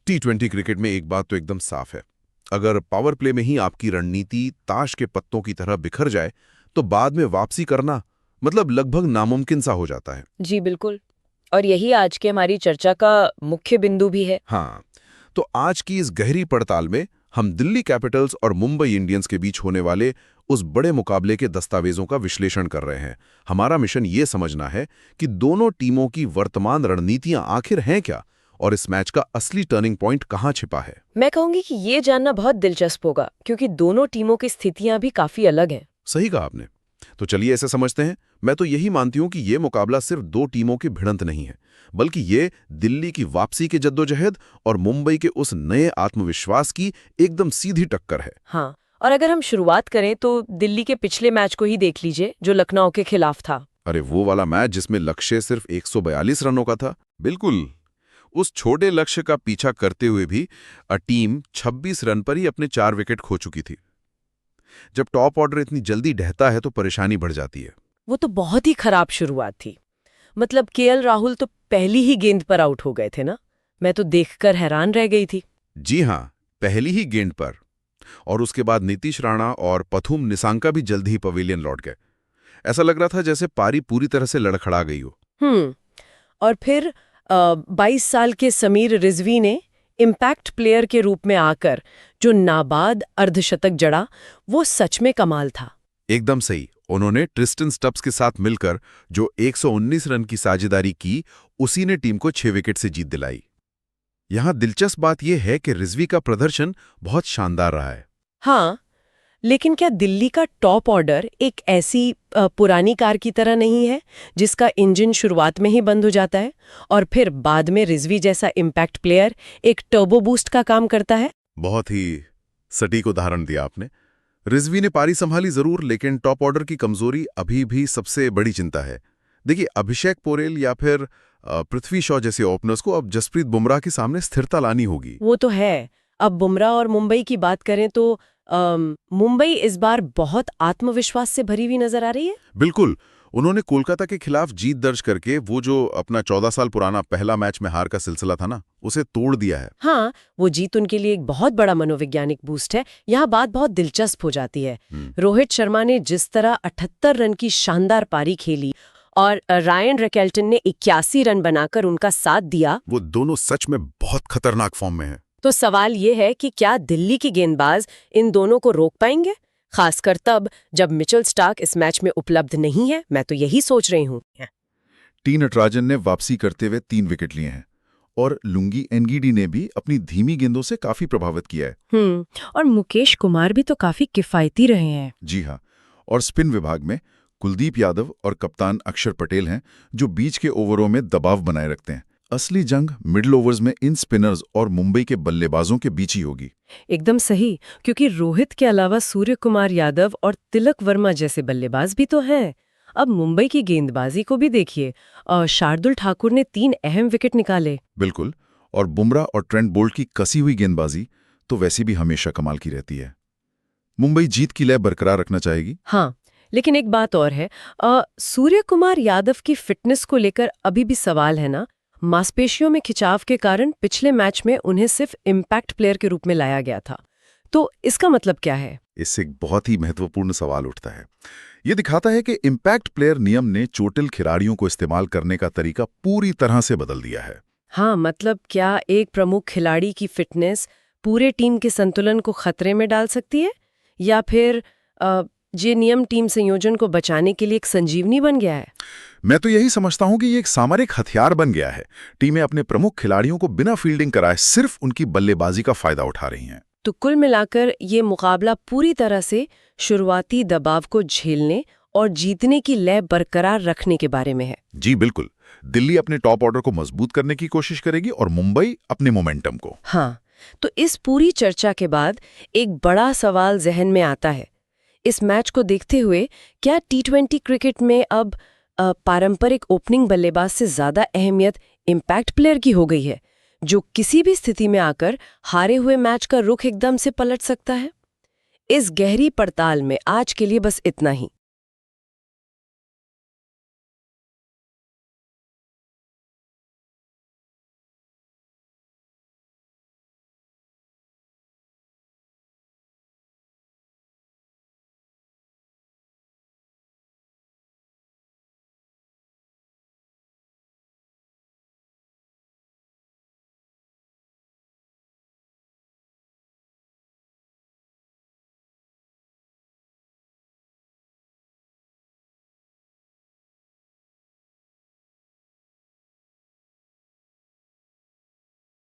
T20 cricket में एक बात तो एकदम साफ है। अगर पावर प्ले में ही आपकी रणनीति ताश के पत्तों की तरह बिखर जाए तो बाद में वापसी करना मतलब लगभग नामुमकिन सा हो जाता है। जी बिल्कुल। और यही आज की हमारी चर्चा का मुख्य बिंदु भी है। हाँ, तो आज की इस गहरी पड़ताल में हम दिल्ली कैपिटल्स और मुंबई इंडियंस के बीच होने वाले उस बड़े मुकाबले के दस्तावेजों का विश्लेषण कर रहे हैं। हमारा मिशन ये समझना है कि दोनों टीमों की वर्तमान रणनीतियां आखिर हैं क्या और इस मैच का असली टर्निंग पॉइंट कहाँ छिपा है। मैं कहूंगी कि ये जानना बहुत दिलचस्प होगा क्योंकि दोनों टीमों की स्थितियां भी काफी अलग हैं। सही कहा आपने। तो चलिए ऐसे समझते हैं। मैं तो यही मानती हूं कि ये मुकाबला सिर्फ दो टीमों की भिड़ंत नहीं है, बल्कि ये दिल्ली की वापसी के जद्दोजहद और मुंबई के उस नए आत्मविश्वास की एकदम सीधी टक्कर है। हाँ, और अगर हम शुरुआत करें तो दिल्ली के पिछले मैच को ही देख लीजिए जो लखनऊ के खिलाफ था। अरे वो वाला मैच जिसमें लक्ष्य सिर्फ 142 रनों का था। बिल्कुल, उस छोटे लक्ष्य का पीछा करते हुए भी टीम 26 रन पर ही अपने 4 विकेट खो चुकी थी। जब टॉप ऑर्डर इतनी जल्दी ढहता है तो परेशानी बढ़ जाती है। वो तो बहुत ही खराब शुरुआत थी। मतलब केएल राहुल तो पहली ही गेंद पर आउट हो गए थे ना। मैं तो देखकर हैरान रह गई थी। जी हाँ, पहली ही गेंद पर। और उसके बाद नीतीश राणा और पथुम निसांका भी जल्द ही पवेलियन लौट गए। ऐसा लग रहा था जैसे पारी पूरी तरह से लड़खड़ा गई हो। और फिर 22 साल के समीर रिजवी ने इम्पैक्ट प्लेयर के रूप में आकर जो नाबाद अर्धशतक जड़ा, वो सच में कमाल था। एकदम सही। उन्होंने ट्रिस्टन स्टब्स के साथ मिलकर जो 119 रन की साझेदारी की, उसी ने टीम को 6 विकेट से जीत दिलाई। यहां दिलचस्प बात यह है कि रिजवी का प्रदर्शन बहुत शानदार रहा है। हाँ, लेकिन क्या दिल्ली का टॉप ऑर्डर एक ऐसी पुरानी कार की तरह नहीं है जिसका इंजन शुरुआत में ही बंद हो जाता है और फिर बाद में रिजवी जैसा इम्पैक्ट प्लेयर एक टर्बो बूस्ट का काम करता है? बहुत ही सटीक उदाहरण दिया आपने। रिजवी ने पारी संभाली जरूर, लेकिन टॉप ऑर्डर की कमजोरी अभी भी सबसे बड़ी चिंता है। देखिए, अभिषेक पोरेल या फिर पृथ्वी शॉ जैसे ओपनर्स को अब जसप्रीत बुमराह के सामने स्थिरता लानी होगी। वो तो है। अब बुमराह और मुंबई की बात करें तो मुंबई इस बार बहुत आत्मविश्वास से भरी हुई नजर आ रही है। बिल्कुल, उन्होंने कोलकाता के खिलाफ जीत दर्ज करके वो जो अपना 14 साल पुराना पहला मैच में हार का सिलसिला था ना, उसे तोड़ दिया है। हाँ, वो जीत उनके लिए एक बहुत बड़ा मनोवैज्ञानिक बूस्ट है। यहाँ बात बहुत दिलचस्प हो जाती है। रोहित शर्मा ने जिस तरह 78 रन की शानदार पारी खेली और रायन रैकेल्टन ने 81 रन बनाकर उनका साथ दिया, वो दोनों सच में बहुत खतरनाक फॉर्म में हैं। तो सवाल ये है कि क्या दिल्ली के गेंदबाज इन दोनों को रोक पाएंगे, खासकर तब जब मिचेल स्टार्क इस मैच में उपलब्ध नहीं है। मैं तो यही सोच रही हूँ। टी नटराजन ने वापसी करते हुए 3 विकेट लिए हैं और लुंगी एनगीडी ने भी अपनी धीमी गेंदों से काफी प्रभावित किया है। और मुकेश कुमार भी तो काफी किफायती रहे हैं। जी हाँ, और स्पिन विभाग में कुलदीप यादव और कप्तान अक्षर पटेल हैं जो बीच के ओवरों में दबाव बनाए रखते हैं। असली जंग मिडिल ओवर्स में इन स्पिनर्स और मुंबई के बल्लेबाजों के बीच ही होगी। एकदम सही, क्योंकि रोहित के अलावा सूर्य कुमार यादव और तिलक वर्मा जैसे बल्लेबाज भी तो हैं। अब मुंबई की गेंदबाजी को भी देखिए। शार्दुल ठाकुर ने 3 अहम विकेट निकाले। बिल्कुल, और बुमराह और ट्रेंट बोल्ट की कसी हुई गेंदबाजी तो वैसी भी हमेशा कमाल की रहती है। मुंबई जीत की लय बरकरार रखना चाहेगी। हाँ, लेकिन एक बात और है। सूर्य कुमार यादव की फिटनेस को लेकर अभी भी सवाल है ना। मांसपेशियों में खिंचाव के कारण पिछले मैच में उन्हें सिर्फ इम्पैक्ट प्लेयर के रूप में लाया गया था। तो इसका मतलब क्या है? इससे एक बहुत ही महत्वपूर्ण सवाल उठता है। ये दिखाता है कि इम्पैक्ट प्लेयर नियम ने चोटिल खिलाड़ियों को इस्तेमाल करने का तरीका पूरी तरह से बदल दिया है। हाँ, मतलब क्या एक प्रमुख खिलाड़ी की फिटनेस पूरे टीम के संतुलन को खतरे में डाल सकती है, या फिर ये नियम टीम संयोजन को बचाने के लिए एक संजीवनी बन गया है? मैं तो यही समझता हूं कि ये एक सामरिक हथियार बन गया है। टीमें अपने प्रमुख खिलाड़ियों को बिना फील्डिंग कराए सिर्फ उनकी बल्लेबाजी का फायदा उठा रही हैं। तो कुल मिलाकर ये मुकाबला पूरी तरह से शुरुआती दबाव को झेलने और जीतने की लय बरकरार रखने के बारे में है। जी बिल्कुल, दिल्ली अपने टॉप ऑर्डर को मजबूत करने की कोशिश करेगी और मुंबई अपने मोमेंटम को। हाँ, तो इस पूरी चर्चा के बाद एक बड़ा सवाल जहन में आता है। इस मैच को देखते हुए क्या T20 क्रिकेट में अब पारंपरिक ओपनिंग बल्लेबाज से ज्यादा अहमियत इम्पैक्ट प्लेयर की हो गई है, जो किसी भी स्थिति में आकर हारे हुए मैच का रुख एकदम से पलट सकता है? इस गहरी पड़ताल में आज के लिए बस इतना ही।